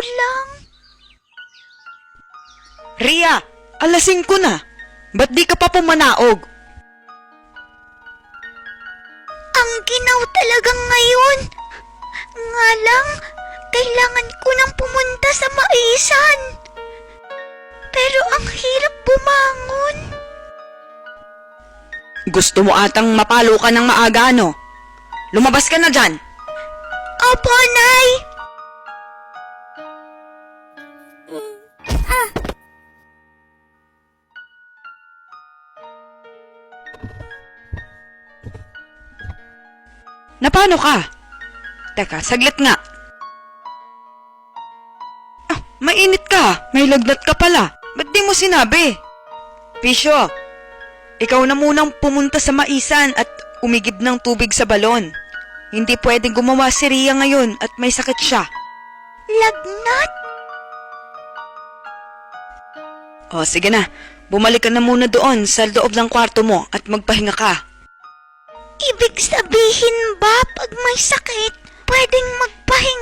lang. Ria, alasing ko na. Ba't di ka pa pumanaog? Ang ginaw talagang ngayon. Nga lang, kailangan ko nang pumunta sa maisan. Pero ang hirap bumangon. Gusto mo atang mapalo ka ng maaga, no? Lumabas ka na dyan. Opo, Nay. Napano ka? Teka, saglit nga. Mainit ka. May lagnat ka pala. Ba't di mo sinabi? Pisyo, ikaw na munang pumunta sa maisan at umigib ng tubig sa balon. Hindi pwedeng gumawa si Ria ngayon at may sakit siya. Lagnat? O, sige na. Bumalik ka na muna doon sa loob ng kwarto mo at magpahinga ka. Ibig sabihin ba pag may sakit, pwedeng magpahinga